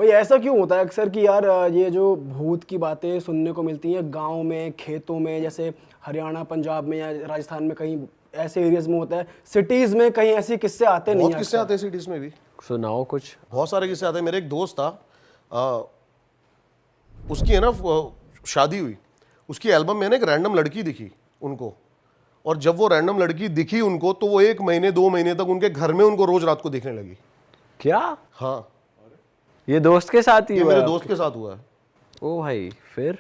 भाई ऐसा क्यों होता है अक्सर कि यार ये जो भूत की बातें सुनने को मिलती हैं गांव में, खेतों में, जैसे हरियाणा, पंजाब में या राजस्थान में, कहीं ऐसे एरियाज में होता है, सिटीज में कहीं ऐसे किस्से आते नहीं बहुत हैं किस्से अक्सर? आते हैं सिटीज में भी, सुनाओ कुछ। बहुत सारे किस्से आते हैं। मेरे एक दोस्त था, उसकी है ना शादी हुई, उसकी एल्बम में ना एक रैंडम लड़की दिखी उनको, और जब वो रैंडम लड़की दिखी उनको तो वो 1 महीने 2 महीने तक उनके घर में उनको रोज रात को दिखने लगी। क्या? हाँ, ये दोस्त के साथ ही ये हुआ मेरे है? दोस्त के साथ हुआ है। ओ भाई, फिर?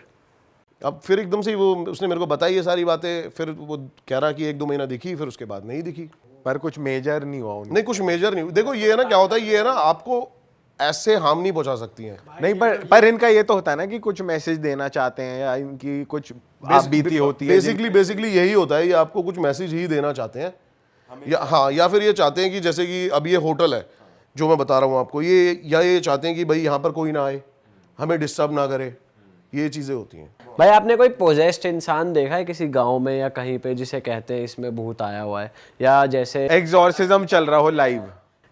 अब फिर एकदम से वो उसने मेरे को बताई ये सारी बातें, फिर वो कह रहा कि 1-2 महीना दिखी, फिर उसके बाद नहीं दिखी। पर कुछ मेजर नहीं हुआ उनको? नहीं, कुछ मेजर नहीं। देखो ये है ना, क्या होता है, ये है ना, आपको ऐसे हार्म नहीं पहुंचा सकती हैं। नहीं, पर इनका ये तो होता है ना कि कुछ मैसेज देना चाहते हैं या इनकी कुछ आप बीती होती है। बेसिकली यही होता है, ये आपको कुछ मैसेज ही देना चाहते हैं, या हाँ, या फिर ये चाहते हैं कि जैसे कि अब ये होटल है जो मैं बता रहा हूँ आपको, ये चाहते हैं कि भाई यहाँ पर कोई ना आए, हमें डिस्टर्ब ना करे, ये चीजें होती हैं। भाई आपने कोई पोजेस्ड इंसान देखा है किसी गांव में या कहीं पे जिसे कहते हैं इसमें भूत आया हुआ है, या जैसे एग्जॉर्सिज्म चल रहा हो लाइव,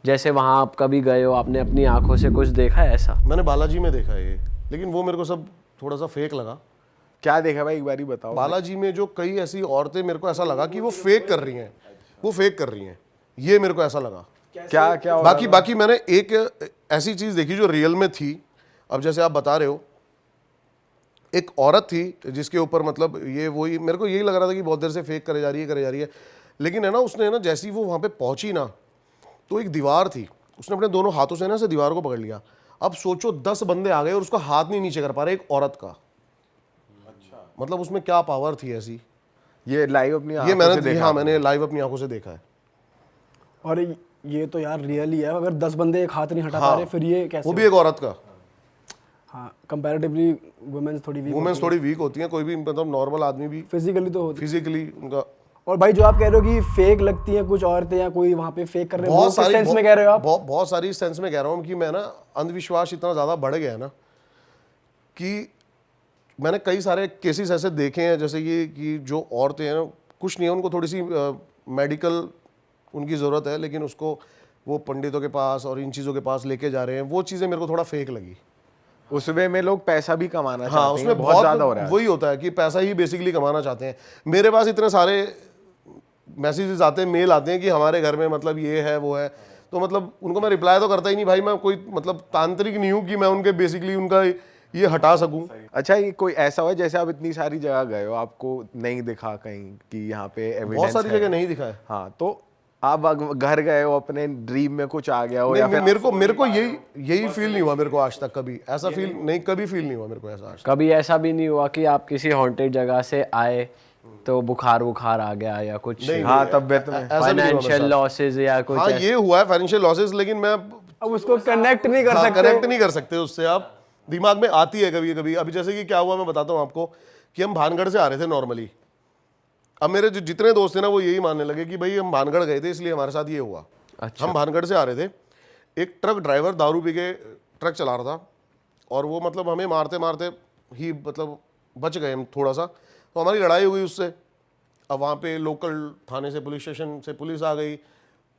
जैसे वहां आप कभी गए हो, आपने अपनी आंखों से कुछ देखा है ऐसा? मैंने बालाजी में देखा है ये, लेकिन वो मेरे को सब थोड़ा सा फेक लगा। क्या देखा भाई, एक बार ही बताओ। बालाजी में जो कई ऐसी औरतें, मेरे को ऐसा लगा कि वो फेक कर रही हैं, वो फेक कर रही हैं, ये मेरे को ऐसा लगा। क्या क्या हो रहा बाकी मैंने एक ऐसी चीज देखी जो रियल में थी। अब जैसे आप बता रहे हो, एक औरत थी जिसके ऊपर मतलब ये वही, मेरे को यही लग रहा था कि बहुत देर से फेक करे जा रही है, लेकिन है ना, उसने ना जैसी वो वहां पे पहुंची ना, तो एक दीवार थी, उसने अपने दोनों हाथों से ना से दीवार को पकड़ लिया। अब सोचो 10 बंदे आ गए और उसका हाथ नहीं नीचे कर पा रहे, एक औरत का। अच्छा, मतलब उसमें क्या पावर थी ऐसी। ये लाइव अपनी ये आंखों से मैंने देखा? हाँ, मैंने लाइव अपनी आंखों से देखा है। और ये तो यार रियल ही है, अगर 10 बंदे एक हाथ नहीं हटा हाँ, पा रहे फिर ये कैसे? वो भी एक औरत का। हाँ, कंपैरेटिवली वुमेन्स थोड़ी वीक होती हैं, कोई भी मतलब नॉर्मल आदमी भी फिजिकली तो होती। फिजिकली उनका। और भाई जो आप कह रहे हो कि फेक लगती हैं कुछ औरतें या कोई वहां पे फेक कर रहे हैं, वो बहुत किस सारी सेंस में कह रहे हो आप? बहुत सारी सेंस में कह रहा हूँ कि मैं ना, अंधविश्वास इतना ज़्यादा बढ़ गया है ना कि मैंने कई सारे केसेस ऐसे देखे हैं, जैसे कि जो औरतें हैं, कुछ नहीं है, उनको थोड़ी सी मेडिकल उनकी ज़रूरत है, लेकिन उसको वो पंडितों के पास और इन चीज़ों के पास लेके जा रहे हैं। वो चीज़ें मेरे को थोड़ा फेक लगी। उस वे में लोग पैसा भी कमाना हाँ, चाहते उसमें हैं, बहुत ज्यादा हो रहा है। वही होता है कि पैसा ही बेसिकली कमाना चाहते हैं। मेरे पास इतने सारे मैसेजेस आते हैं, मेल आते हैं कि हमारे घर में मतलब ये है वो है, तो मतलब उनको मैं रिप्लाई तो करता ही नहीं भाई। मैं कोई मतलब तांत्रिक नहीं हूँ कि मैं उनके बेसिकली उनका ये हटा सकूं। अच्छा, ये कोई ऐसा हुआ जैसे आप इतनी सारी जगह गए हो, आपको नहीं दिखा कहीं कि यहाँ पे एविडेंस बहुत सारी है? जगह नहीं दिखा है। हाँ, तो आप घर गए हो, अपने ड्रीम में कुछ आ गया हो, या फिर मेरे को यही फील नहीं हुआ मेरे को आज तक। कभी ऐसा फील नहीं, कभी फील नहीं हुआ मेरे को ऐसा आज तक। कभी ऐसा भी नहीं हुआ कि आप किसी हॉन्टेड जगह से आए तो बुखार आ गया या कुछ? हाँ, तबियत में ऐसा भी नहीं हुआ मेरे फाइनेंशियल साथ। लॉसेज या कुछ? हाँ, ये हुआ है फाइनेंशियल लॉसेस, लेकिन मैं अब उसको कनेक्ट नहीं कर सकते। कनेक्ट नहीं कर सकते उससे। आप दिमाग में आती है कभी कभी। अभी जैसे कि क्या हुआ मैं बताता हूँ आपको, कि हम भानगढ़ से आ रहे थे नॉर्मली। अब मेरे जो जितने दोस्त थे ना, वो यही मानने लगे कि भाई हम भानगढ़ गए थे इसलिए हमारे साथ ये हुआ। अच्छा। हम भानगढ़ से आ रहे थे, एक ट्रक ड्राइवर दारू पी के ट्रक चला रहा था, और वो मतलब हमें मारते मारते ही मतलब बच गए हम थोड़ा सा, तो हमारी लड़ाई हो गई उससे। अब वहाँ पे लोकल थाने से, पुलिस स्टेशन से पुलिस आ गई,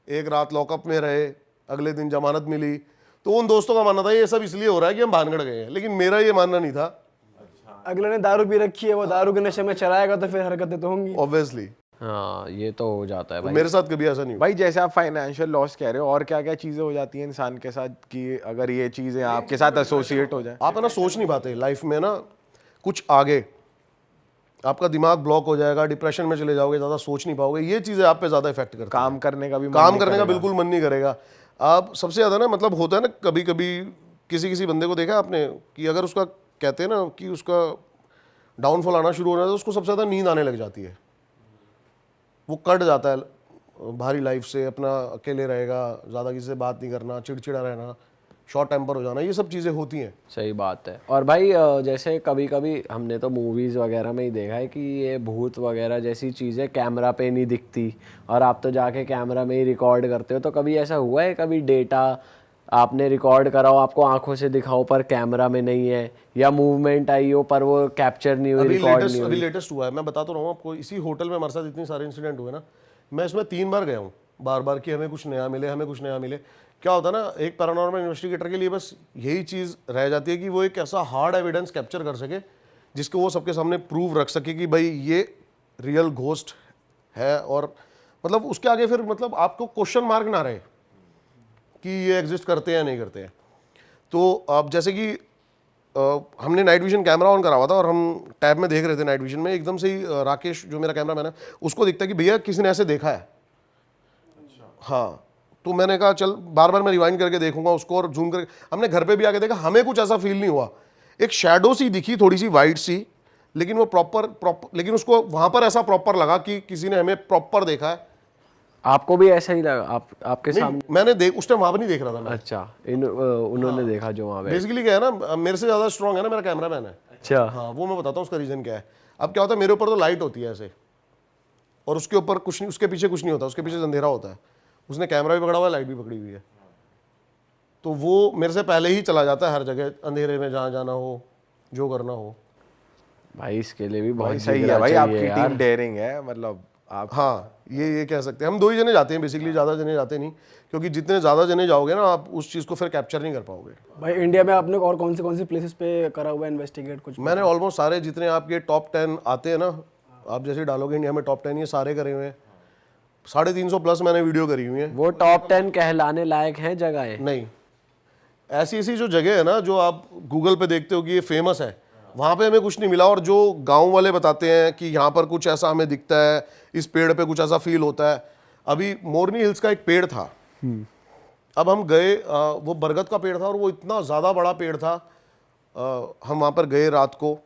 एक रात लॉकअप में रहे, अगले दिन जमानत मिली। तो उन दोस्तों का मानना था ये सब इसलिए हो रहा है कि हम भानगढ़ गए हैं, लेकिन मेरा ये मानना नहीं था। अगले ने दारू पी रखी है, वो दारू के नशे में चलाएगा तो फिर हरकतें तो होंगी ऑब्वियसली। हाँ, ये तो हो जाता है भाई। मेरे साथ कभी ऐसा नहीं हुआ। भाई जैसे आप फाइनेंशियल लॉस कह रहे हो, और क्या क्या चीजें हो जाती हैं इंसान के साथ कि अगर ये चीजें आपके साथ एसोसिएट हो जाए? आप है ना सोच नहीं पाते लाइफ में ना कुछ आगे, आपका दिमाग ब्लॉक हो जाएगा, डिप्रेशन में चले जाओगे, ज़्यादा सोच नहीं पाओगे। ये चीज़ें आप पे ज़्यादा इफेक्ट करती हैं। काम करने का भी काम करने का बिल्कुल मन नहीं करेगा। आप सबसे ज़्यादा ना मतलब होता है ना, कभी कभी किसी बंदे को देखा आपने कि अगर उसका कहते हैं ना कि उसका डाउनफॉल आना शुरू हो रहा है, तो उसको सबसे ज़्यादा नींद आने लग जाती है। वो कट जाता है भारी लाइफ से, अपना अकेले रहेगा, ज़्यादा किसी से बात नहीं करना, चिड़चिड़ा रहना, शॉर्ट टेम्पर हो जाना, ये सब चीज़ें होती हैं। सही बात है। और भाई जैसे कभी कभी हमने तो मूवीज़ वगैरह में ही देखा है कि ये भूत वगैरह जैसी चीज़ें कैमरा पे नहीं दिखती, और आप तो जाके कैमरा में ही रिकॉर्ड करते हो। तो कभी ऐसा हुआ है, कभी डेटा आपने रिकॉर्ड करा हो, आपको आंखों से दिखाओ पर कैमरा में नहीं है, या मूवमेंट आई हो पर वो कैप्चर नहीं हुई, रिकॉर्ड नहीं अभी हुई? लेटेस्ट हुआ है, मैं बता तो रहा हूँ आपको। इसी होटल में हमारे साथ इतने सारे इंसिडेंट हुए ना, मैं इसमें 3 बार गया हूँ, बार बार कि हमें कुछ नया मिले, हमें कुछ नया मिले। क्या होता है ना, एक पैरानॉर्मल इन्वेस्टिगेटर के लिए बस यही चीज़ रह जाती है कि वो एक ऐसा हार्ड एविडेंस कैप्चर कर सके जिसको वो सबके सामने प्रूव रख सके कि भाई ये रियल घोस्ट है, और मतलब उसके आगे फिर मतलब आपको क्वेश्चन मार्क ना रहे कि ये एग्जिस्ट करते हैं या नहीं करते हैं। तो अब जैसे कि हमने नाइट विजन कैमरा ऑन करा हुआ था और हम टैब में देख रहे थे नाइट विजन में, एकदम से ही राकेश जो मेरा कैमरा मैन है उसको दिखता है कि भैया किसी ने ऐसे देखा है। हाँ, तो मैंने कहा चल बार बार मैं रिवाइंड करके देखूंगा उसको और जूम करके, हमने घर पे भी आके देखा, हमें कुछ ऐसा फील नहीं हुआ। एक शैडो सी दिखी थोड़ी सी वाइट सी, लेकिन वो प्रॉपर लेकिन उसको वहां पर ऐसा प्रॉपर लगा कि किसी ने हमें प्रॉपर देखा है। आपको भी ऐसा ही लगा? आपके नहीं, सामने? मैंने उस टाइम वहां पर नहीं देख रहा था मैं। अच्छा, उन्होंने देखा जो वहाँ पे? बेसिकली क्या है ना, मेरे से ज्यादा स्ट्रांग है ना मेरा कैमरा मैन है। अच्छा। हाँ, वो मैं बताता हूँ उसका रीजन क्या है। अब क्या होता है, मेरे ऊपर तो लाइट होती है ऐसे, और उसके ऊपर कुछ नहीं, उसके पीछे कुछ नहीं होता, उसके पीछे अंधेरा होता है। उसने कैमरा भी पकड़ा हुआ है, लाइट भी पकड़ी हुई है, तो वो मेरे से पहले ही चला जाता है हर जगह, अंधेरे में जहाँ जाना हो, जो करना हो। भाई इसके लिए भी बहुत सही जिगरा है भाई, चाहिए आपकी यार। टीम डेयरिंग है, मतलब आप। हाँ, ये कह सकते हैं। हम 2 ही जने जाते हैं बेसिकली, ज़्यादा जने जाते नहीं, क्योंकि जितने ज़्यादा जने जाओगे ना आप उस चीज़ को फिर कैप्चर नहीं कर पाओगे। भाई इंडिया में आपने और कौन सी प्लेसेस पे करा हुआ है इन्वेस्टिगेट कुछ? मैंने ऑलमोस्ट सारे जितने आपके टॉप 10 आते हैं ना, आप जैसे डालोगे इंडिया में टॉप 10, ये सारे करे हुए हैं। 350 प्लस मैंने वीडियो करी हुई है। वो टॉप 10 कहलाने लायक हैं जगहें? नहीं, ऐसी ऐसी जो जगह है ना जो आप गूगल पे देखते हो कि ये फेमस है, वहाँ पे हमें कुछ नहीं मिला। और जो गांव वाले बताते हैं कि यहाँ पर कुछ ऐसा हमें दिखता है, इस पेड़ पे कुछ ऐसा फील होता है। अभी मोरनी हिल्स का एक पेड़ था, अब हम गए, वो बरगद का पेड़ था और वो इतना ज़्यादा बड़ा पेड़ था। हम वहाँ पर गए रात को,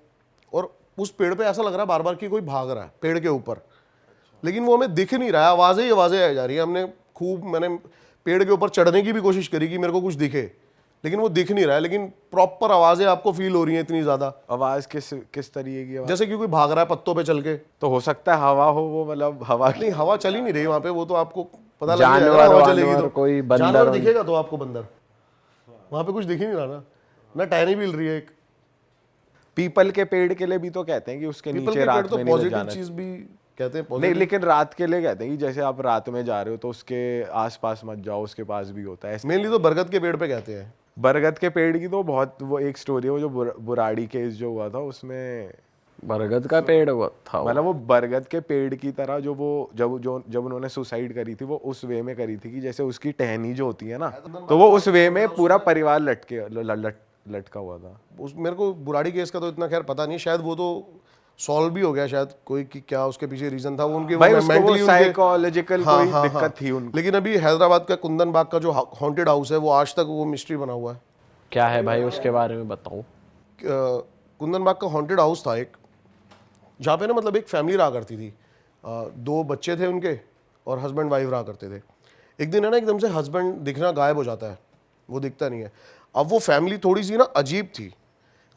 और उस पेड़ पे ऐसा लग रहा है बार बार कि कोई भाग रहा है पेड़ के ऊपर, लेकिन वो हमें दिख नहीं रहा है, आवाज़ें ही आवाज़ें आ जा रही है। मैंने पेड़ के ऊपर चढ़ने की भी कोशिश करी कि मेरे को कुछ दिखे, लेकिन वो दिख नहीं रहा है, लेकिन प्रॉपर आवाज़ें आपको फील हो रही हैं इतनी ज़्यादा। आवाज किस तरीके की आवाज? जैसे कि कोई भाग रहा है पत्तों पे चल के। तो हो सकता है हवा हो, वो मतलब हवा नहीं, हवा चल ही नहीं रही वहाँ पे, वो तो आपको पता लग जानवर जाएगा हवा चलेगी तो। कोई बंदर जानवर दिखेगा तो आपको, बंदर वहाँ पे कुछ दिख ही नहीं रहा ना टहनी भी हिल रही है एक। पीपल के पेड़ के लिए भी तो कहते हैं कि उसके पीपल नीचे के पेड़ रात तो में नहीं पॉजिटिव जाना। चीज भी कहते हैं, नहीं, positive। लेकिन रात के लिए कहते हैं कि जैसे आप रात में जा रहे हो तो उसके आसपास मत जाओ, उसके पास भी होता है। मेनली तो बरगद के पेड़ पे कहते हैं। बरगद के पेड़ की तो बहुत वो एक स्टोरी है, वो जो बुराड़ी केस जो हुआ था उसमें, बरगद का पेड़ वो था वो। मतलब वो बरगद के पेड़ की तरह जो वो जब उन्होंने सुसाइड करी थी वो उस वे में करी थी कि जैसे उसकी टहनी जो होती है ना, तो वो उस वे में पूरा परिवार लटका हुआ था। उस मेरे को बुराड़ी केस का तो इतना खैर पता नहीं, शायद वो तो सॉल्व भी हो गया शायद, कोई कि क्या उसके पीछे रीजन था, वो उनके भाई वो उसको mentally वो उनके- साइकोलॉजिकल हाँ, कोई हाँ, दिक्कत हाँ। थी उनको। लेकिन अभी हैदराबाद का कुंदन बाग का जो हॉन्टेड हाउस है वो आज तक वो मिस्ट्री बना हुआ है। क्या है भाई उसके बारे में बताऊं? कुंदन बाग का हॉन्टेड हाउस था एक, जहाँ पे ना मतलब एक फैमिली रहा करती थी, 2 बच्चे थे उनके और हस्बैंड वाइफ रहा करते थे। एक दिन है ना एकदम से हस्बैंड दिखना गायब हो जाता है, वो दिखता नहीं है। अब वो फैमिली थोड़ी सी ना अजीब थी,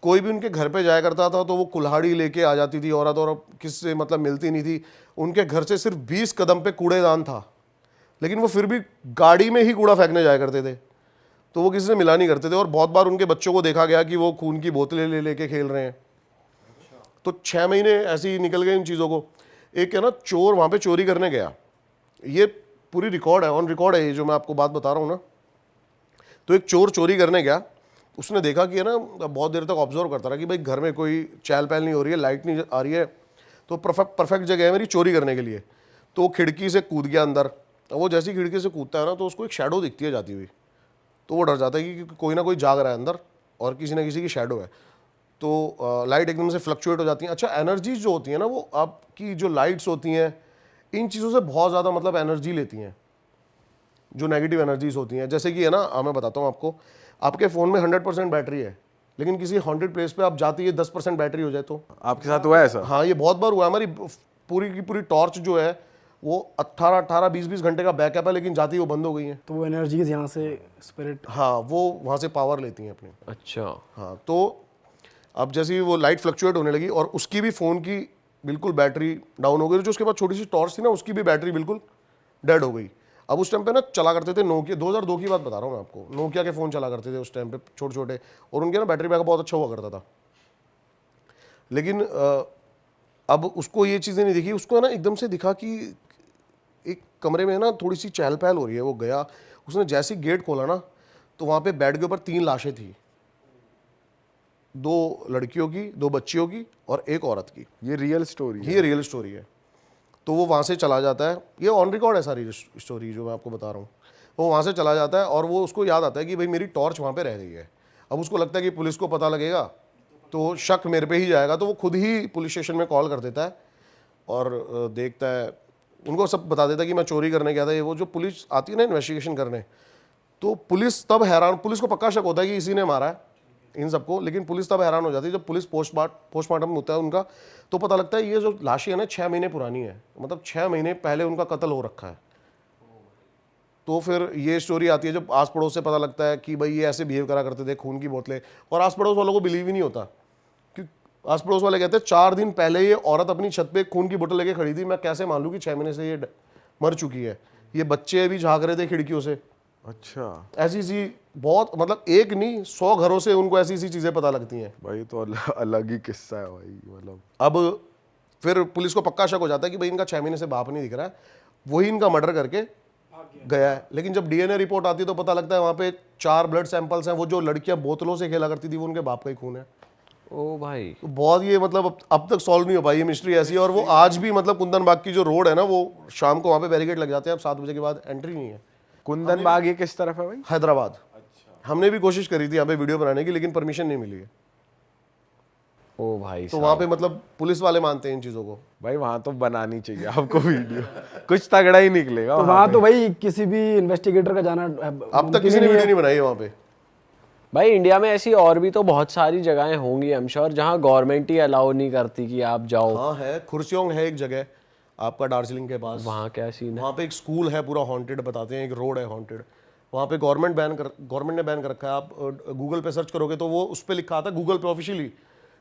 कोई भी उनके घर पे जाया करता था तो वो कुल्हाड़ी लेके आ जाती थी औरत, और किससे मतलब मिलती नहीं थी। उनके घर से सिर्फ 20 कदम पे कूड़ेदान था, लेकिन वो फिर भी गाड़ी में ही कूड़ा फेंकने जाया करते थे, तो वो किसी से मिला नहीं करते थे। और बहुत बार उनके बच्चों को देखा गया कि वो खून की बोतलें ले लेके खेल रहे हैं। तो 6 महीने ऐसे ही निकल गए इन चीज़ों को। एक है ना चोर वहाँ पे चोरी करने गया, ये पूरी रिकॉर्ड है, ऑन रिकॉर्ड है ये जो मैं आपको बात बता रहा हूँ ना। तो एक चोर चोरी करने गया, उसने देखा कि है ना बहुत देर तक ऑब्जर्व करता रहा कि भाई घर में कोई चहल पहल नहीं हो रही है, लाइट नहीं आ रही है, तो परफेक्ट जगह है मेरी चोरी करने के लिए। तो वो खिड़की से कूद गया अंदर। वो जैसी खिड़की से कूदता है ना तो उसको एक शैडो दिखती है जाती हुई, तो वो डर जाता है कि कोई ना कोई जाग रहा है अंदर और किसी ना किसी की शैडो है। तो लाइट एकदम से फ्लक्चुएट हो जाती हैं। अच्छा, एनर्जीज जो होती हैं ना, वो आपकी जो लाइट्स होती हैं इन चीज़ों से बहुत ज़्यादा मतलब एनर्जी लेती हैं, जो नेगेटिव एनर्जीज होती हैं। जैसे कि है ना, मैं बताता हूँ आपको, आपके फ़ोन में 100% बैटरी है, लेकिन किसी हॉन्टेड प्लेस पे आप जाते ही 10% बैटरी हो जाए तो। आपके साथ हुआ है ऐसा? हाँ, ये बहुत बार हुआ है। हमारी पूरी की पूरी टॉर्च जो है वो 18 20 घंटे का बैकअप है, लेकिन जाती ही वो बंद हो गई है। तो वो एनर्जीज यहाँ से स्पिरिट, हाँ, वो वहाँ से पावर लेती हैं अपनी। अच्छा। हाँ, तो अब जैसे ही वो लाइट फ्लक्चुएट होने लगी और उसकी भी फ़ोन की बिल्कुल बैटरी डाउन हो गई, जो उसके बाद छोटी सी टॉर्च थी ना उसकी भी बैटरी बिल्कुल डेड हो गई। अब उस टाइम पे ना चला करते थे नोकिया, 2002 की बात बता रहा हूँ मैं आपको, नोकिया के फ़ोन चला करते थे उस टाइम पे छोटे छोटे, और उनके ना बैटरी बैकअप बहुत अच्छा हुआ करता था। लेकिन अब उसको ये चीज़ें नहीं दिखी, उसको ना एकदम से दिखा कि एक कमरे में ना थोड़ी सी चहल पहल हो रही है। वो गया, उसने जैसे ही गेट खोला ना तो वहाँ पे बेड के ऊपर 3 लाशें थी, 2 लड़कियों की, 2 बच्चियों की और 1 औरत की। ये रियल स्टोरी है। ये रियल स्टोरी है। तो वो वहाँ से चला जाता है, ये ऑन रिकॉर्ड है सारी स्टोरी जो मैं आपको बता रहा हूँ। वो वहाँ से चला जाता है और वो उसको याद आता है कि भाई मेरी टॉर्च वहाँ पे रह गई है। अब उसको लगता है कि पुलिस को पता लगेगा तो शक मेरे पे ही जाएगा, तो वो खुद ही पुलिस स्टेशन में कॉल कर देता है और देखता है, उनको सब बता देता है कि मैं चोरी करने गया था। ये वो जो पुलिस आती है ना इन्वेस्टिगेशन करने, तो पुलिस तब हैरान, पुलिस को पक्का शक होता है कि इसी ने मारा है इन सबको, लेकिन पुलिस तब हैरान हो जाती है जब पुलिस पोस्टमार्टम होता है उनका, तो पता लगता है ये जो लाशें है ना 6 महीने पुरानी है, मतलब 6 महीने पहले उनका कत्ल हो रखा है। तो फिर ये स्टोरी आती है जब आस पड़ोस से पता लगता है कि भाई ये ऐसे बिहेव करा करते थे, खून की बोतलें, और आस पड़ोस वालों को बिलीव ही नहीं होता कि आस पड़ोस वाले कहते हैं 4 दिन पहले ये औरत अपनी छत पे खून की बोतल लेके खड़ी थी, मैं कैसे मान लूँ कि 6 महीने से ये मर चुकी है। ये बच्चे भी झाँक रहे थे खिड़कियों से। अच्छा ऐसी सी बहुत, मतलब एक नहीं 100 घरों से उनको ऐसी सी चीज़ें पता लगती हैं। भाई तो अलग ही किस्सा है भाई, मतलब। अब फिर पुलिस को पक्का शक हो जाता है कि भाई इनका 6 महीने से बाप नहीं दिख रहा है, वही इनका मर्डर करके गया है। लेकिन जब डीएनए रिपोर्ट आती है तो पता लगता है वहाँ पे 4 ब्लड सैंपल्स हैं, वो जो लड़कियां बोतलों से खेला करती थी वो उनके बाप का ही खून है। ओ भाई, तो बहुत ये मतलब अब तक सॉल्व नहीं हो पाई ये मिस्ट्री ऐसी है। और वो आज भी मतलब कुंदन बाग की जो रोड है ना, वो शाम को वहाँ पे बैरिकेड लग जाते हैं, अब 7 बजे के बाद एंट्री नहीं है। कुंदन बाग ये किस तरफ है भाई? हैदराबाद। हमने भी कोशिश करी थी यहाँ पे वीडियो बनाने की, लेकिन परमिशन नहीं मिली है। ओ भाई तो वहाँ पे मतलब पुलिस वाले मानते हैं इन चीज़ों को। भाई वहां तो बनानी चाहिए आपको वीडियो, कुछ तगड़ा ही निकलेगा तो वहाँ वहाँ तो भाई किसी भी इन्वेस्टिगेटर का जाना अब तक किसी ने वीडियो नहीं बनाई है वहाँ पे। भाई इंडिया में ऐसी और भी तो बहुत सारी जगहें होंगी आई एम श्योर, जहाँ गवर्नमेंट ही अलाउ नहीं करती कि आप जाओ। हाँ है, खुर्सियोंग है एक जगह आपका दार्जिलिंग के पास। वहाँ क्या सीन है? वहाँ पे एक स्कूल है पूरा हॉन्टेड, बताते हैं एक रोड है हॉन्टेड। वहाँ पे गवर्नमेंट ने बैन कर रखा है। आप गूगल पे सर्च करोगे तो वो उस पर लिखा आता है गूगल पे officially,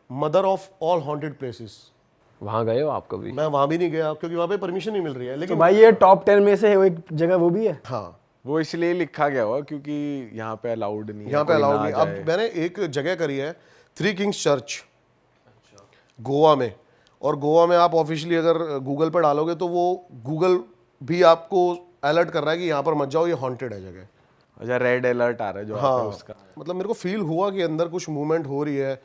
mother of all haunted places. वहाँ गए हो आप कभी? मैं वहाँ भी नहीं गया क्योंकि वहाँ पे परमिशन नहीं मिल रही है, तो लेकिन भाई ये टॉप 10 में से एक जगह वो भी है। हाँ वो इसलिए लिखा गया हुआ क्योंकि यहाँ पे अलाउड नहीं है, यहाँ पे कोई अलाउड ना नहीं। अब जाए। मैंने एक जगह करी है 3 किंग्स चर्च गोवा में, और गोवा में आप ऑफिशियली अगर गूगल पे डालोगे तो वो गूगल भी आपको अलर्ट कर रहा है कि यहाँ पर मत जाओ, ये हॉन्टेड है जगह। अच्छा, रेड अलर्ट आ रहा है जो आता है हाँ उसका। मतलब मेरे को फील हुआ कि अंदर कुछ मूवमेंट हो रही है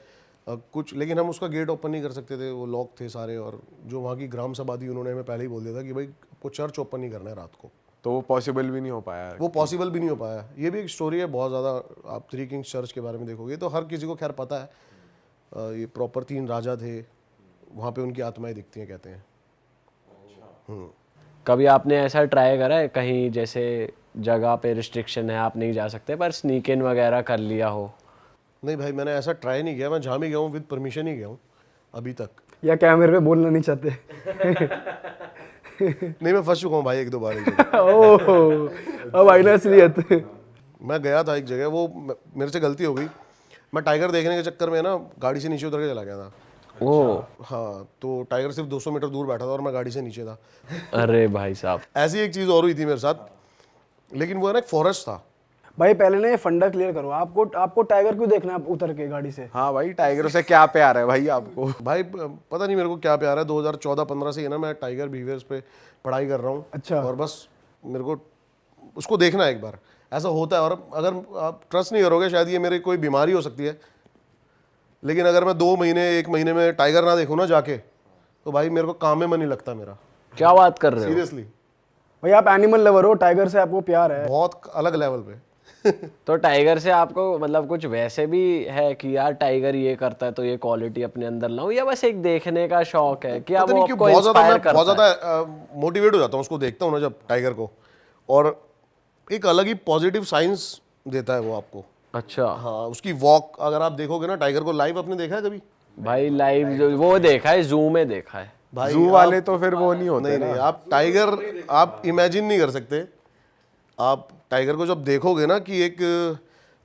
कुछ, लेकिन हम उसका गेट ओपन नहीं कर सकते थे, वो लॉक थे सारे। और जो वहाँ की ग्राम सभा थी उन्होंने हमें पहले ही बोल दिया था कि भाई आपको चर्च ओपन नहीं करना है रात को। तो वो पॉसिबल भी नहीं हो पाया। वो पॉसिबल भी नहीं हो पाया। ये भी एक स्टोरी है बहुत ज़्यादा। आप 3 किंग्स चर्च के बारे में देखोगे तो हर किसी को खैर पता है। ये प्रॉपर 3 राजा थे, वहाँ पे उनकी आत्माएं दिखती हैं कहते हैं। कभी आपने ऐसा ट्राई करा है कहीं, जैसे जगह पे रिस्ट्रिक्शन है आप नहीं जा सकते, पर स्नीक इन वगैरह कर लिया हो? नहीं भाई, मैंने ऐसा ट्राई नहीं किया। मैं जहाँ भी गया हूँ विद परमिशन ही गया हूँ अभी तक। या कैमरे पे बोलना नहीं चाहते? नहीं, मैं फंस चुका हूँ भाई 1-2 बार एक जगह। ओह, अब आई ना असलियत। मैं गया था एक जगह, वो मेरे से गलती हो गई। मैं टाइगर देखने के चक्कर में ना गाड़ी से नीचे उतर के चला गया था। ओ हाँ, तो टाइगर सिर्फ 200 मीटर दूर बैठा था और मैं गाड़ी से नीचे था। अरे भाई साहब, ऐसी एक चीज़ और हुई थी मेरे साथ, लेकिन वो है ना एक फॉरेस्ट था। भाई पहले ना ये फंडा क्लियर करो, आपको टाइगर क्यों देखना है उतर के गाड़ी से? हाँ भाई, टाइगरों से क्या प्यार है भाई आपको? भाई पता नहीं मेरे को क्या प्यार है, 2014-15 से है ना मैं टाइगर बिहेवियर्स पे पढ़ाई कर रहा हूँ। अच्छा। और बस मेरे को उसको देखना है एक बार, ऐसा होता है। और अगर आप ट्रस्ट नहीं करोगे, शायद ये मेरी कोई बीमारी हो सकती है, लेकिन अगर मैं 2 महीने 1 महीने में टाइगर ना देखूँ ना जाके, तो भाई मेरे को काम में मन नहीं लगता मेरा, क्या बात कर रहे हो? सीरियसली। भाई आप एनिमल लवर हो, टाइगर से आपको प्यार है? बहुत अलग लेवल पे। तो टाइगर से आपको मतलब कुछ वैसे भी है कि यार टाइगर ये करता है तो ये क्वालिटी अपने अंदर लाऊं, या बस एक देखने का शौक है कि पता वो नहीं क्यों आपको बहुत ज़्यादा इंस्पायर मैं करता बहुत है? ज़्यादा मोटिवेट हो जाता हूँ उसको देखता हूँ ना जब टाइगर को, और एक अलग ही पॉजिटिव साइंस देता है वो आपको। अच्छा हाँ, उसकी वॉक अगर आप देखोगे ना, टाइगर को लाइव आपने देखा है कभी? भाई, लाइव वो देखा है, जू में देखा है। भाई जू वाले तो फिर वो नहीं होते नहीं ना। नहीं, आप टाइगर आप इमेजिन नहीं कर सकते। आप टाइगर को जब देखोगे ना कि एक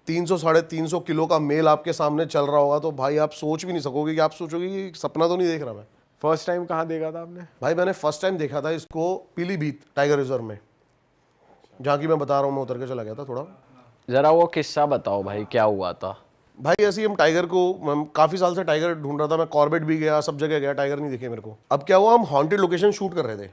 300-350 किलो का मेल आपके सामने चल रहा होगा, तो भाई आप सोच भी नहीं सकोगे कि आप सोचोगे कि सपना तो नहीं देख रहा मैं। फर्स्ट टाइम कहाँ देखा था आपने? भाई मैंने फर्स्ट टाइम देखा था इसको पीलीभीत टाइगर रिजर्व में, जहाँ की मैं बता रहा हूँ। मैं उतर के चला गया था थोड़ा। जरा वो किस्सा बताओ भाई, क्या हुआ था? भाई ऐसे ही हम टाइगर को, मैं काफ़ी साल से टाइगर ढूंढ रहा था। मैं कॉर्बेट भी गया, सब जगह गया, टाइगर नहीं दिखे मेरे को। अब क्या हुआ, हम हॉन्टेड लोकेशन शूट कर रहे थे।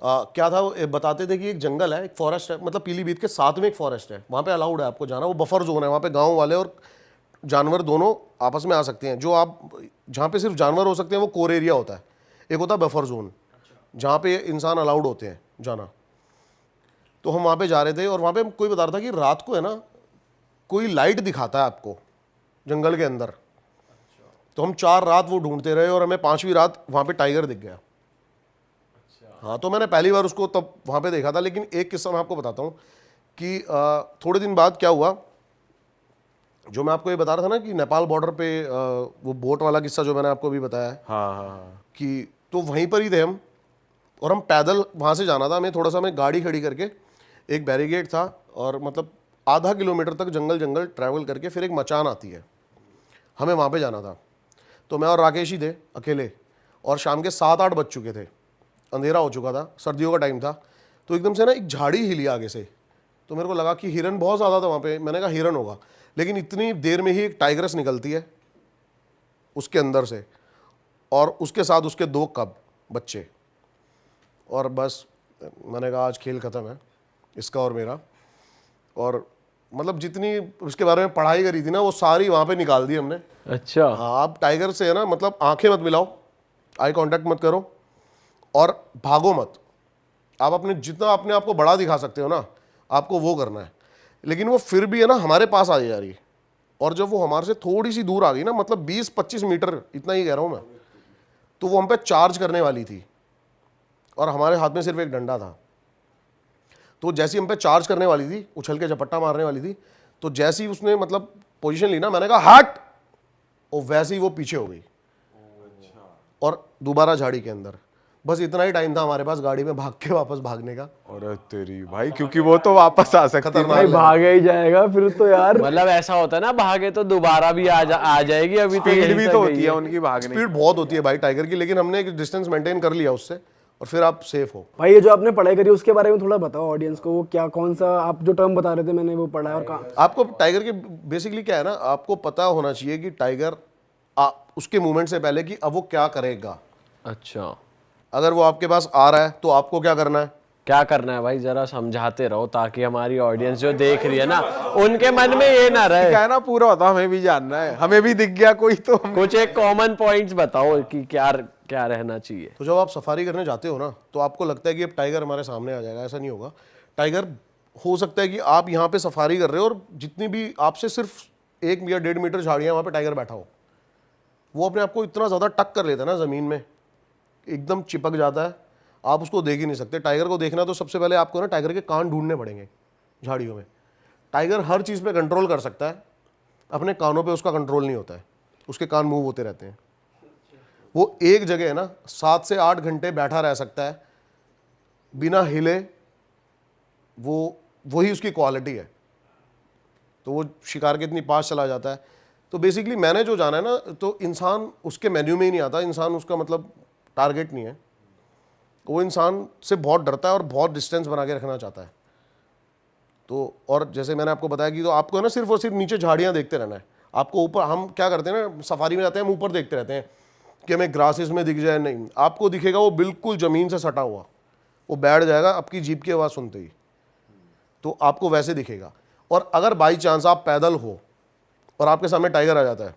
क्या था वो, बताते थे कि एक जंगल है, एक फॉरेस्ट है, मतलब पीलीभीत के साथ में एक फॉरेस्ट है, वहाँ पे अलाउड है आपको जाना, वो बफर जोन है, वहाँ पे गांव वाले और जानवर दोनों आपस में आ सकते हैं। जो आप जहाँ पे सिर्फ जानवर हो सकते हैं वो कोर एरिया होता है, एक होता है बफर जोन जहाँ पे इंसान अलाउड होते हैं जाना। तो हम वहाँ पे जा रहे थे और वहाँ पे कोई बता रहा था कि रात को है ना कोई लाइट दिखाता है आपको जंगल के अंदर। तो हम 4 रात वो ढूंढते रहे और हमें 5वीं रात वहाँ पे टाइगर दिख गया। हाँ, तो मैंने पहली बार उसको तब वहाँ पे देखा था। लेकिन एक किस्सा मैं आपको बताता हूँ कि थोड़े दिन बाद क्या हुआ, जो मैं आपको ये बता रहा था ना कि नेपाल बॉर्डर पे वो बोट वाला किस्सा जो मैंने आपको भी बताया है, हाँ हाँ हाँ। कि तो वहीं पर ही थे हम और हम पैदल वहाँ से जाना था। हमें थोड़ा सा हमें गाड़ी खड़ी करके, एक बैरिकेड था और मतलब आधा किलोमीटर तक जंगल ट्रैवल करके फिर एक मचान आती है, हमें वहाँ पे जाना था। तो मैं और राकेश ही थे अकेले और शाम के 7-8 बज चुके थे, अंधेरा हो चुका था, सर्दियों का टाइम था। तो एकदम से ना एक झाड़ी हिली आगे से, तो मेरे को लगा कि हिरन बहुत ज़्यादा था वहाँ पे, मैंने कहा हिरन होगा। लेकिन इतनी देर में ही एक टाइगरस निकलती है उसके अंदर से और उसके साथ उसके 2 कब बच्चे। और बस मैंने कहा आज खेल ख़त्म है इसका और मेरा। और मतलब जितनी उसके बारे में पढ़ाई करी थी ना वो सारी वहाँ पे निकाल दी हमने। अच्छा। हाँ, आप टाइगर से है ना मतलब आंखें मत मिलाओ, आई कांटेक्ट मत करो और भागो मत। आप अपने जितना अपने आप को बड़ा दिखा सकते हो ना, आपको वो करना है। लेकिन वो फिर भी है ना हमारे पास आ जा रही है और जब वो हमारे से थोड़ी सी दूर आ गई ना, मतलब 20-25 मीटर, इतना ही कह रहा हूँ मैं, तो वो हम पे चार्ज करने वाली थी और हमारे हाथ में सिर्फ एक डंडा था। तो जैसी हम पे चार्ज करने वाली थी, उछल के झपट्टा मारने वाली थी, तो जैसी उसने मतलब पोजीशन ली ना, मैंने कहा हट, और वैसे ही वो पीछे हो गई और दोबारा झाड़ी के अंदर। बस इतना ही टाइम था हमारे पास गाड़ी में भाग के वापस भागने का। और तेरी भाई, क्योंकि वो तो वापस आ सकती है। भाई भागा ही जाएगा फिर तो यार। मतलब ऐसा होता है ना, भागे तो दोबारा भी आ जाएगी। अभी तो स्पीड यहीं भी तक तो गई होती है उनकी भागने की। स्पीड बहुत होती है भाई टाइगर की, लेकिन हमने एक डिस्टेंस मेंटेन कर लिया उससे और फिर आप सेफ हो। भाई ये जो आपने पढ़ाई करी उसके बारे में थोड़ा बताओ ऑडियंस को, वो क्या कौन सा आप जो टर्म बता रहे थे मैंने वो पढ़ा है और कहाँ। आपको टाइगर के बेसिकली क्या है ना, आपको पता होना चाहिए कि टाइगर उसके मूवमेंट से पहले कि अब वो क्या करेगा। अच्छा, अगर वो आपके पास आ रहा है तो आपको क्या करना है। क्या करना है भाई, जरा समझाते रहो ताकि हमारी ऑडियंस जो देख रही है ना उनके मन में ये ना रहे। क्या है ना, पूरा होता हमें भी जानना है, हमें भी दिख गया कोई तो कुछ एक कॉमन पॉइंट्स बताओ कि क्या क्या रहना चाहिए। तो जब आप सफारी करने जाते हो ना, तो आपको लगता है कि अब टाइगर हमारे सामने आ जाएगा, ऐसा नहीं होगा। टाइगर हो सकता है कि आप यहाँ पे सफारी कर रहे हो और जितनी भी आपसे सिर्फ 1 या 1.5 मीटर झाड़ियाँ, वहाँ पे टाइगर बैठा हो, वो अपने आप को इतना ज़्यादा टक कर लेता है ना ज़मीन में, एकदम चिपक जाता है, आप उसको देख ही नहीं सकते। टाइगर को देखना तो सबसे पहले आपको ना टाइगर के कान ढूंढने पड़ेंगे झाड़ियों में। टाइगर हर चीज़ पे कंट्रोल कर सकता है, अपने कानों पे उसका कंट्रोल नहीं होता है, उसके कान मूव होते रहते हैं। वो एक जगह है ना 7 से 8 घंटे बैठा रह सकता है बिना हिले, वही उसकी क्वालिटी है। तो वो शिकार के इतनी पास चला जाता है। तो बेसिकली मैंने जो जाना है ना, तो इंसान उसके मेन्यू में ही नहीं आता, इंसान उसका मतलब टारगेट नहीं है। वो इंसान से बहुत डरता है और बहुत डिस्टेंस बना के रखना चाहता है। तो और जैसे मैंने आपको बताया कि तो आपको है ना सिर्फ और सिर्फ नीचे झाड़ियाँ देखते रहना है। आपको ऊपर, हम क्या करते हैं ना सफारी में जाते हैं, हम ऊपर देखते रहते हैं कि हमें ग्रासेस में दिख जाए, नहीं, आपको दिखेगा वो बिल्कुल ज़मीन से सटा हुआ, वो बैठ जाएगा आपकी जीप की आवाज़ सुनते ही, तो आपको वैसे दिखेगा। और अगर बाई चांस आप पैदल हो और आपके सामने टाइगर आ जाता है,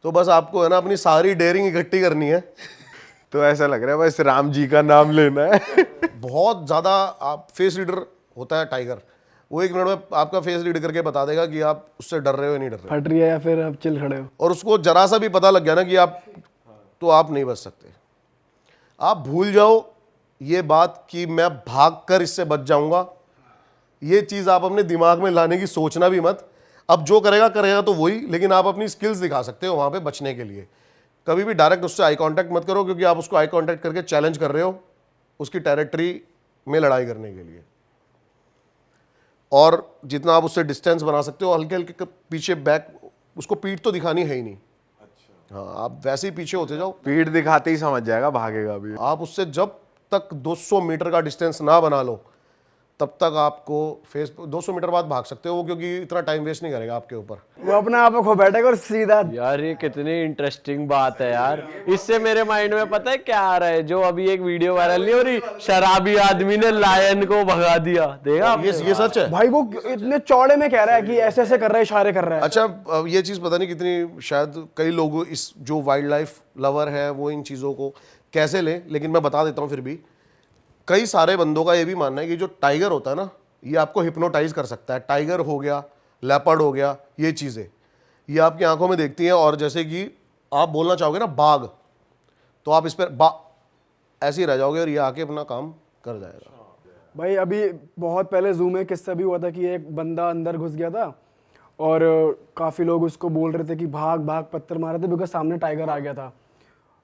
तो बस आपको है ना अपनी सारी डेयरिंग इकट्ठी करनी है। तो ऐसा लग रहा है बस राम जी का नाम लेना है। बहुत ज़्यादा आप फेस रीडर होता है टाइगर, वो 1 मिनट में आपका फेस रीड करके बता देगा कि आप उससे डर रहे हो या नहीं डर रहे हो। फट रही है या फिर आप चिल खड़े हो। और उसको जरा सा भी पता लग गया ना कि आप, तो आप नहीं बच सकते। आप भूल जाओ ये बात कि मैं भागकर इससे बच जाऊंगा, ये चीज़ आप अपने दिमाग में लाने की सोचना भी मत। अब जो करेगा करेगा तो वही, लेकिन आप अपनी स्किल्स दिखा सकते हो वहाँ पे बचने के लिए। कभी भी डायरेक्ट उससे आई कांटेक्ट मत करो, क्योंकि आप उसको आई कांटेक्ट करके चैलेंज कर रहे हो उसकी टेरिटरी में लड़ाई करने के लिए। और जितना आप उससे डिस्टेंस बना सकते हो, हल्के हल्के पीछे बैक, उसको पीठ तो दिखानी है ही नहीं। हाँ, आप वैसे ही पीछे होते जाओ, पीठ दिखाते ही समझ जाएगा, भागेगा भी। आप उससे जब तक 200 मीटर का डिस्टेंस ना बना लो, तब तक आपको फेस 200 मीटर बाद भाग सकते हो वो, क्योंकि इतना टाइम वेस्ट नहीं करेगा आपके ऊपर। वो अपने आप में खो बैठेगा और सीधा। यार ये कितनी इंटरेस्टिंग बात है यार। इससे मेरे माइंड में पता है क्या आ रहा है, जो अभी एक वीडियो वायरल नहीं हो रही, शराबी आदमी ने लायन को भगा दिया, देखा आपने? ये सच है। भाई वो इतने चौड़े में कह रहा है कि ऐसे ऐसे कर रहा है, इशारे कर रहा है। अच्छा, अब ये चीज़ पता नहीं कितनी, शायद कई लोग इस जो वाइल्ड लाइफ लवर है वो इन चीज़ों को कैसे लें, लेकिन मैं बता देता हूँ फिर भी। कई सारे बंदों का ये भी मानना है कि जो टाइगर होता है ना, ये आपको हिप्नोटाइज कर सकता है। टाइगर हो गया, लेपर्ड हो गया, ये चीज़ें ये आपकी आंखों में देखती हैं, और जैसे कि आप बोलना चाहोगे ना बाघ, तो आप इस पर ऐसे ही रह जाओगे और ये आके अपना काम कर जाएगा। भाई अभी बहुत पहले जू में किस्सा भी हुआ था कि एक बंदा अंदर घुस गया था और काफ़ी लोग उसको बोल रहे थे कि भाग भाग, पत्थर मार रहे थे, बिकॉज सामने टाइगर आ गया था।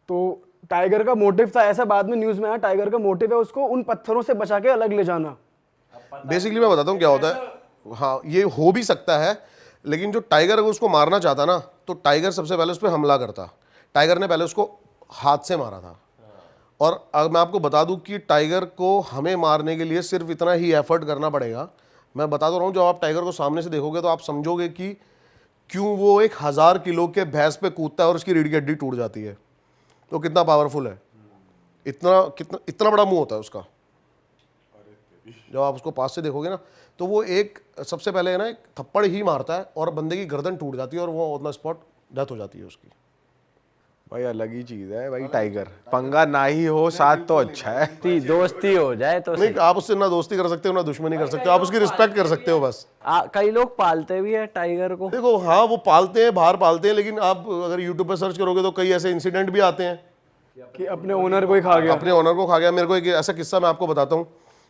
तो टाइगर का मोटिव था, ऐसा बाद में न्यूज़ में आया, टाइगर का मोटिव है उसको उन पत्थरों से बचा के अलग ले जाना। बेसिकली मैं बताता हूँ क्या होता है। हाँ, ये हो भी सकता है, लेकिन जो टाइगर अगर उसको मारना चाहता ना, तो टाइगर सबसे पहले उस पर हमला करता। टाइगर ने पहले उसको हाथ से मारा था। और अगर मैं आपको बता दूं कि टाइगर को हमें मारने के लिए सिर्फ इतना ही एफर्ट करना पड़ेगा। मैं बता तो रहा हूँ, जब आप टाइगर को सामने से देखोगे तो आप समझोगे कि क्यों वो 1000 किलो के भैंस पे कूदता है और उसकी रीढ़ की हड्डी टूट जाती है। तो कितना पावरफुल है, इतना बड़ा मुंह होता है उसका। जब आप उसको पास से देखोगे ना, तो वो एक सबसे पहले है ना, एक थप्पड़ ही मारता है और बंदे की गर्दन टूट जाती है और वो ऑन द स्पॉट डेथ हो जाती है उसकी। भाई अलग ही चीज है भाई। टाइगर पंगा ना ही हो साथ तो अच्छा है। दोस्ती हो जाए तो नहीं, आप उससे ना दोस्ती कर सकते हो ना दुश्मनी कर सकते हो, आप उसकी रिस्पेक्ट कर सकते हो बस। कई लोग पालते भी है टाइगर को। देखो, हाँ वो पालते हैं, बाहर पालते हैं, लेकिन आप अगर यूट्यूब पे सर्च करोगे तो कई ऐसे इंसिडेंट भी आते हैं कि अपने ओनर को ही खा गया। अपने ओनर को खा गया। मेरे को एक ऐसा किस्सा मैं आपको बताता हूँ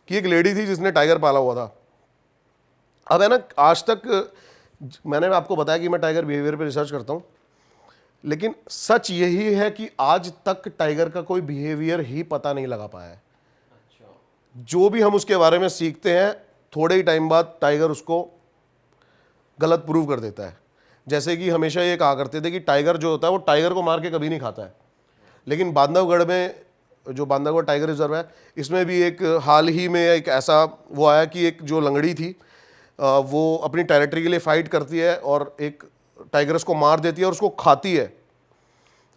कि एक लेडी थी जिसने टाइगर पाला हुआ था। अब है ना, आज तक मैंने आपको बताया कि मैं टाइगर बिहेवियर पे रिसर्च करता हूँ, लेकिन सच यही है कि आज तक टाइगर का कोई बिहेवियर ही पता नहीं लगा पाया है। जो भी हम उसके बारे में सीखते हैं, थोड़े ही टाइम बाद टाइगर उसको गलत प्रूव कर देता है। जैसे कि हमेशा ये कहा करते थे कि टाइगर जो होता है वो टाइगर को मार के कभी नहीं खाता है, लेकिन बांधवगढ़ में जो बांधवगढ़ टाइगर रिजर्व है, इसमें भी एक हाल ही में एक ऐसा वो आया कि एक जो लंगड़ी थी वो अपनी टेरिटरी के लिए फाइट करती है और एक टाइगर उसको मार देती है और उसको खाती है,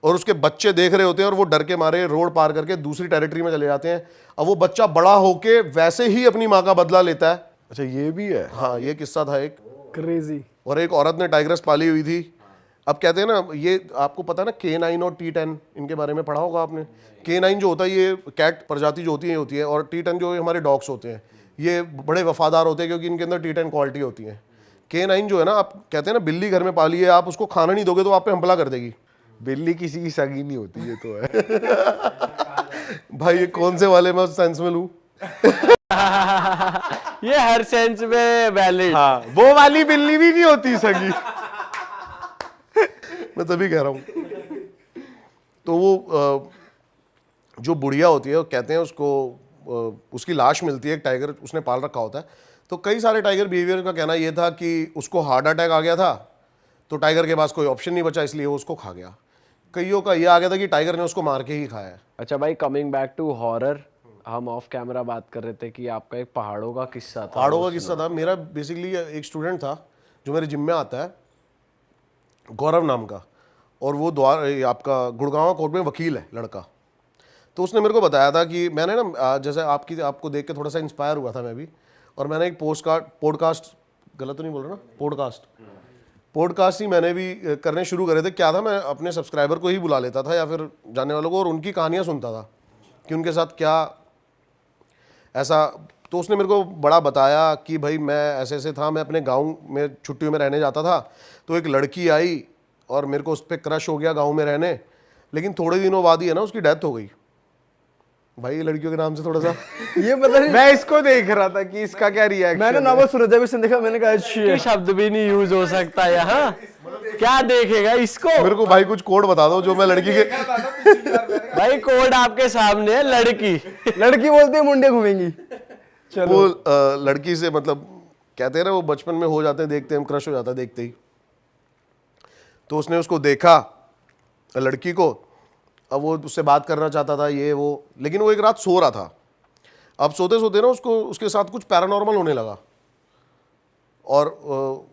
और उसके बच्चे देख रहे होते हैं और वो डर के मारे रोड पार करके दूसरी टेरिटरी में चले जाते हैं। अब वो बच्चा बड़ा होके वैसे ही अपनी माँ का बदला लेता है। अच्छा ये भी है। हाँ, ये किस्सा था एक। क्रेजी। और एक औरत ने टाइग्रेस पाली हुई थी। अब कहते हैं ना, ये आपको पता है ना K9 और T10, इनके बारे में पढ़ा होगा आपने। K9 जो होता है ये कैट प्रजाति जो होती है, और T10 जो हमारे डॉग्स होते हैं, ये बड़े वफादार होते हैं क्योंकि इनके अंदर T10 क्वालिटी होती है। K9 जो है ना, आप कहते हैं ना बिल्ली घर में पाली है, आप उसको खाना नहीं दोगे तो आप पे हमला कर देगी। बिल्ली किसी की सगी नहीं होती, ये तो है। भाई ये कौन से वाले मैं सेंस में लूं? ये हर सेंस में वैलिड। हाँ, वो वाली बिल्ली भी नहीं होती सगी। मैं तभी कह रहा हूँ। तो वो जो बुढ़िया होती है, वो कहते हैं उसको, उसकी लाश मिलती है, एक टाइगर उसने पाल रखा होता है। तो कई सारे टाइगर बिहेवियर का कहना ये था कि उसको हार्ट अटैक आ गया था, तो टाइगर के पास कोई ऑप्शन नहीं बचा, इसलिए वो उसको खा गया। कईयों का ये आ गया था कि टाइगर ने उसको मार के ही खाया है। अच्छा भाई, कमिंग बैक टू हॉरर, हम ऑफ कैमरा बात कर रहे थे कि आपका एक पहाड़ों का किस्सा था। पहाड़ों का किस्सा था मेरा। बेसिकली एक स्टूडेंट था जो मेरे जिम में आता है, गौरव नाम का, और वो आपका गुड़गांव कोर्ट में वकील है लड़का। तो उसने मेरे को बताया था कि मैंने ना, जैसे आपको देख के थोड़ा सा इंस्पायर हुआ था मैं भी, और मैंने एक पॉडकास्ट, गलत तो नहीं बोल रहा ना, पॉडकास्ट ही मैंने भी करने शुरू करे थे। क्या था, मैं अपने सब्सक्राइबर को ही बुला लेता था या फिर जानने वालों को, और उनकी कहानियाँ सुनता था कि उनके साथ क्या ऐसा। तो उसने मेरे को बड़ा बताया कि भाई मैं ऐसे ऐसे था, मैं अपने गांव में छुट्टियों में रहने जाता था, तो एक लड़की आई और मेरे को उस पर क्रश हो गया गांव में रहने, लेकिन थोड़े दिनों बाद ही है ना उसकी डेथ हो गई। भाई लड़कियों के नाम से थोड़ा सा ये पता नहीं, मैं इसको देख रहा था कि इसका क्या रिएक्शन। मैंने नॉवल सुना, जब इसने देखा मैंने कहा अच्छी है। ये शब्द भी नहीं यूज हो सकता यहाँ, क्या देखेगा इसको। मेरे को भाई कुछ कोड बता दो जो मैं लड़की के भाई कोड आपके सामने है, लड़की लड़की बोलती है मुंडे घूमेंगी। चलो, वो लड़की से मतलब कहते हैं ना, वो बचपन में हो जाते हैं, देखते हैं हम, क्रश हो जाता है देखते ही। तो उसने उसको देखा लड़की को, अब वो उससे बात करना चाहता था ये वो, लेकिन वो एक रात सो रहा था। अब सोते सोते ना उसको उसके साथ कुछ पैरानॉर्मल होने लगा, और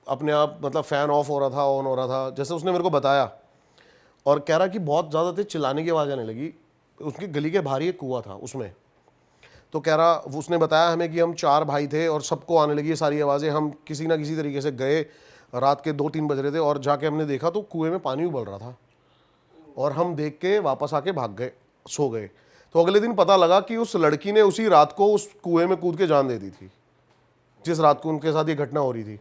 अपने आप मतलब फ़ैन ऑफ हो रहा था, ऑन हो रहा था, जैसे उसने मेरे को बताया। और कह रहा कि बहुत ज़्यादा तेज चिल्लाने की आवाज़ आने लगी। उसकी गली के बाहर ही एक कुआं था उसमें। तो कह रहा, उसने बताया हमें कि हम 4 भाई थे और सबको आने लगी ये सारी आवाज़ें। हम किसी ना किसी तरीके से गए, रात के 2-3 बज रहे थे, और जाके हमने देखा तो कुएं में पानी उबल रहा था, और हम देख के वापस आके भाग गए, सो गए। तो अगले दिन पता लगा कि उस लड़की ने उसी रात को उस कुएं में कूद के जान दे दी थी, जिस रात को उनके साथ ये घटना हो रही थी।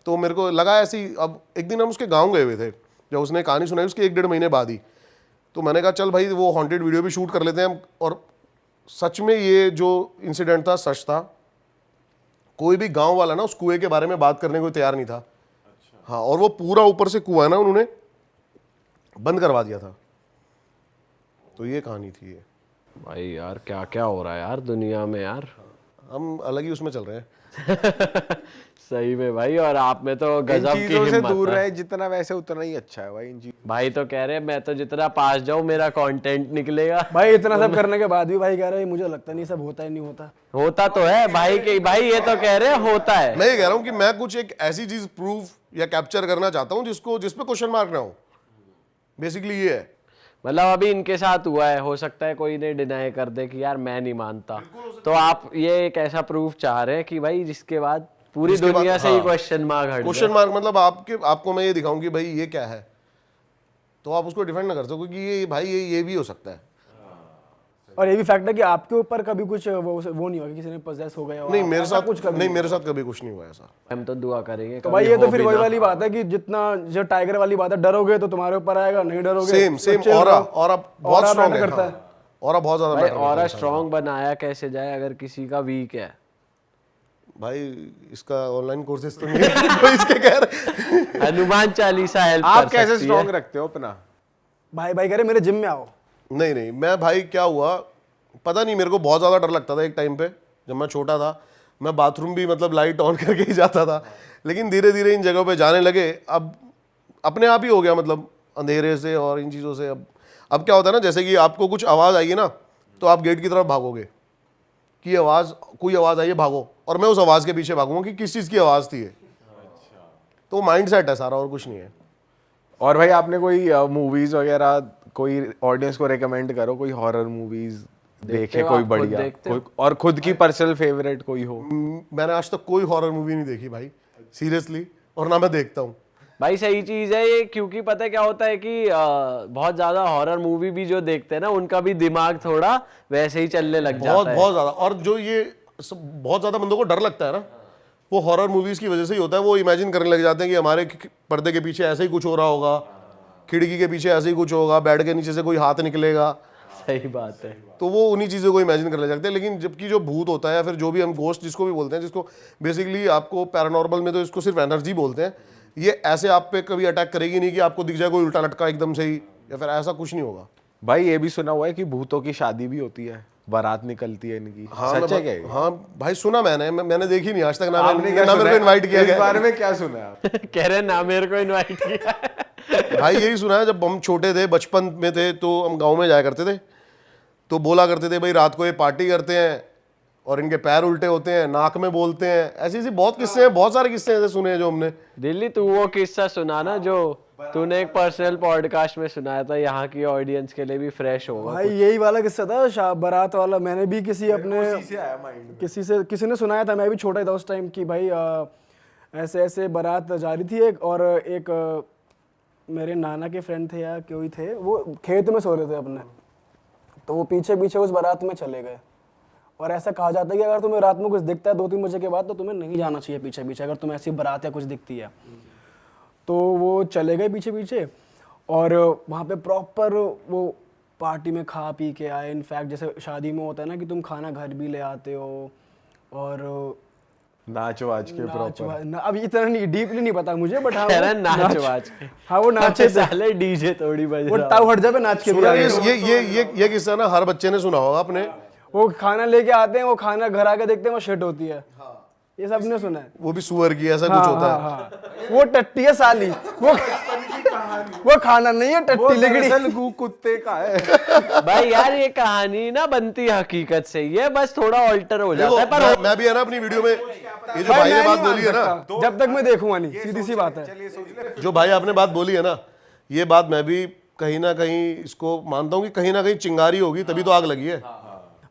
तो मेरे को लगा ऐसी। अब एक दिन हम उसके गांव गए हुए थे, जब उसने कहानी सुनाई उसके 1-1.5 महीने बाद ही। तो मैंने कहा चल भाई वो हॉन्टेड वीडियो भी शूट कर लेते हैं हम। और सच में ये जो इंसिडेंट था सच था। कोई भी गांव वाला ना उस कुएं के बारे में बात करने को तैयार नहीं था। हाँ, और वो पूरा ऊपर से कुआं ना उन्होंने बंद करवा दिया था। तो ये कहानी थी ये। भाई यार क्या क्या हो रहा है यार दुनिया में यार। हम अलग ही उसमें चल रहे हैं। सही में भाई, और आप में तो इन गजब की चीजों से हिम्मत दूर है। रहे जितना, वैसे उतना ही अच्छा है भाई इन चीजों। भाई तो कह रहे हैं मैं तो जितना पास जाऊं मेरा कंटेंट निकलेगा। भाई इतना सब करने के बाद भी भाई कह रहे हैं मुझे लगता नहीं सब होता ही नहीं होता। होता तो है भाई के भाई, ये तो कह रहे हैं होता है। मैं ये कह रहा हूँ कि मैं कुछ एक ऐसी चीज प्रूफ या कैप्चर करना चाहता हूँ जिस पे क्वेश्चन मार्क ना हो। बेसिकली ये है। मतलब अभी इनके साथ हुआ है, हो सकता है कोई ने डिनाई कर दे कि यार मैं नहीं मानता, तो आप ये एक ऐसा प्रूफ चाह रहे हैं कि भाई जिसके बाद पूरी जिसके बाद- दुनिया से ही हाँ। क्वेश्चन मार्क हट क्वेश्चन जाए। मार्क मतलब आपको मैं ये दिखाऊं कि भाई ये क्या है, तो आप उसको डिफेंड ना कर सको कि ये भाई ये भी हो सकता है। और ये भी फैक्ट है कि आपके ऊपर कभी कुछ वो नहीं हुआ कि किसी ने पोजेस हो गया हो, नहीं मेरे ऐसा साथ कुछ कभी नहीं, मेरे साथ कभी कुछ नहीं हुआ ऐसा। हम तो दुआ करेंगे तो कभी भाई ये तो हो फिर भी वही ना। वाली बात है कि जितना जो टाइगर वाली बात है, डरोगे तो तुम्हारे ऊपर आएगा, नहीं डरोगे सेम तो chill और रहो। और अब बहुत aura स्ट्रांग matter है। करता है। और बहुत ज्यादा भाई मैटर करता और है। स्ट्रॉन्ग बनाया कैसे जाए अगर किसी का वीक है। भाई इसका ऑनलाइन कोर्सेज तो नहीं है तो इसके कह रहे। हनुमान चालीसा हेल्प आप कर कैसे सकती है। स्ट्रॉन्ग रखते हो अपना? भाई भाई कह रहे मेरे जिम में आओ। नहीं मैं भाई क्या हुआ पता नहीं, मेरे को बहुत ज़्यादा डर लगता था एक टाइम पे जब मैं छोटा था। मैं बाथरूम भी मतलब लाइट ऑन करके ही जाता था, लेकिन धीरे धीरे इन जगहों पे जाने लगे। अब अपने आप ही हो गया, मतलब अंधेरे से और इन चीज़ों से। अब क्या होता है ना, जैसे कि आपको कुछ आवाज़ आएगी ना तो आप गेट की तरफ भागोगे कि कोई आवाज़ आई है, भागो, और मैं उस आवाज़ के पीछे भागूंगा कि किस चीज़ की आवाज़ थी ये। तो माइंड सेट है सारा, और कुछ नहीं है। और भाई आपने कोई मूवीज वगैरह कोई ऑडियंस को रेकमेंड करो, कोई हॉरर मूवीज देखे हो कोई आप, खुद बढ़िया देखते हो? और खुद की पर्सनल फेवरेट कोई हो? मैंने आज तक कोई हॉरर मूवी नहीं देखी भाई, सीरियसली, और ना मैं देखता हूँ। भाई सही चीज है ये, क्योंकि पता है क्या होता है कि बहुत ज्यादा हॉरर मूवी भी जो देखते हैं ना उनका भी दिमाग थोड़ा वैसे ही चलने लग बहुत जाता है। बहुत ज़्यादा। और जो ये बहुत ज़्यादा बंदों को डर लगता है ना, वो हॉरर मूवीज़ की वजह से ही होता है। वो इमेजिन करने लग जाते हैं कि हमारे पर्दे के पीछे ऐसे ही कुछ हो रहा होगा, खिड़की के पीछे ऐसे ही कुछ होगा, बेड के नीचे से कोई हाथ निकलेगा। सही बात है। तो वो उन्हीं चीज़ों को इमेजिन करने लग जाते हैं। लेकिन जबकि जो भूत होता है या फिर जो भी हम घोस्ट जिसको भी बोलते हैं, जिसको बेसिकली आपको पैरानॉर्मल में तो इसको सिर्फ एनर्जी बोलते हैं, ये ऐसे आप पे कभी अटैक करेगी नहीं कि आपको दिख जाए कोई उल्टा लटका एकदम से ही, या फिर ऐसा कुछ नहीं होगा। भाई ये भी सुना हुआ है कि भूतों की शादी भी होती है, बारात निकलती है इनकी। सच है क्या ये? हाँ भाई सुना मैंने देखी नहीं आज तक। ना आपने क्या मेरे सुना को है? इन्वाइट किया इस गया। बारे में क्या सुना है आप? कह रहे ना मेरे को इनवाइट किया। भाई यही सुना है, जब हम छोटे थे, बचपन में थे, तो हम गांव में जाया करते थे, तो बोला करते थे भाई रात को ये पार्टी करते हैं और इनके पैर उल्टे होते हैं, नाक में बोलते हैं। ऐसी ऐसी बहुत किस्से हैं, बहुत सारे किस्से ऐसे सुने हैं जो हमने। दिल्ली तू वो किस्सा सुना ना जो तूने एक पर्सनल पॉडकास्ट में सुनाया था, यहाँ की ऑडियंस के लिए भी फ्रेश होगा। भाई यही वाला किस्सा था बारात वाला। मैंने भी किसी ने सुनाया था, मैं भी छोटा ही था उस टाइम, कि भाई ऐसे ऐसे बारात जा रही थी एक, और एक मेरे नाना के फ्रेंड थे या कोई थे, वो खेत में सो रहे थे अपने, तो वो पीछे पीछे उस बारात में चले गए। और ऐसा कहा जाता है कि अगर तुम्हें रात में कुछ दिखता है 2-3 बजे के बाद, तो तुम्हें नहीं जाना चाहिए पीछे पीछे, अगर तुम्हें ऐसी बारात या कुछ दिखती है। तो वो चले गए पीछे पीछे, और वहाँ पे प्रॉपर वो पार्टी में खा पी के आए। इनफैक्ट जैसे शादी में होता है ना कि तुम खाना घर भी ले आते हो, और नाच वाच के प्रॉपर। अब इतना नहीं डीपली नहीं पता मुझे, बट हाँ कह रहा है नाच वाच के। हाँ वो नाचे थे, साले डीजे थोड़ी बज वो रहा ताऊ हट जाए नाच के भी आ गए। ये किस्सा ना हर बच्चे ने सुना होगा अपने। वो खाना लेके आते हैं, वो खाना घर आके देखते हैं वो शिट होती है। ये सबने सुना है। वो भी सुअर की, ऐसा हाँ, कुछ होता हाँ, है। हाँ। वो टट्टी है साली, वो वो खाना नहीं है, वो टट्टी लिगड़ी। दरअसल गू कुत्ते का है। भाई यार ये कहानी ना बनती हकीकत से ही है, बस थोड़ा ऑल्टर हो जाता है। पर मैं भी है ना अपनी वीडियो में ये जो भाई भाई ने मैं बात नहीं मान बोली है ना, सकता, जब तक मैं देखूंगा नहीं, सीधी सी बात है। जो भाई आपने बात बोली है ना, ये बात मैं भी कहीं ना कहीं इसको मानता हूँ कि कहीं ना कहीं चिंगारी होगी तभी तो आग लगी है।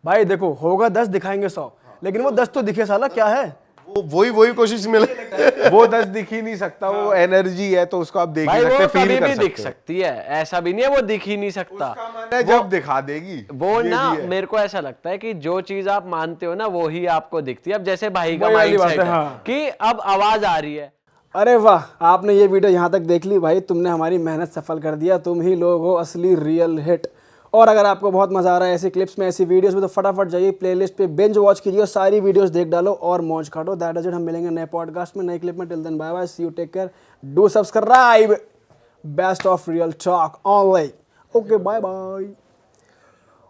भाई देखो, होगा 10 दिखाएंगे 100, लेकिन वो 10 तो दिखे साला, क्या है? वही कोशिश मिले। वो 10 दिख ही नहीं सकता, वो एनर्जी है तो उसको आप देख भाई ही वो सकते, कभी फील कर भी दिख सकते हो। सकती है, ऐसा भी नहीं है वो दिख ही नहीं सकता। मैं जब दिखा देगी वो ये ना भी है। मेरे को ऐसा लगता है कि जो चीज आप मानते हो ना वो ही आपको दिखती है। अब जैसे भाई का वही वाली बात माइंडसेट है, है हाँ। कि अब आवाज आ रही है। अरे वाह, आपने ये वीडियो यहाँ तक देख ली भाई, तुमने हमारी मेहनत सफल कर दिया। तुम ही लोग हो असली रियल हिट। और अगर आपको बहुत मजा आ रहा है ऐसी क्लिप्स में, ऐसी वीडियोस में, तो फटाफट जाइए प्लेलिस्ट पे, बिंज वॉच कीजिए और सारी वीडियोस देख डालो और मौज काटो। That is it. हम मिलेंगे नए पॉडकास्ट में, नई क्लिप में। Till then bye bye, see you, take care, do subscribe. Best of real talk online. Okay, bye bye.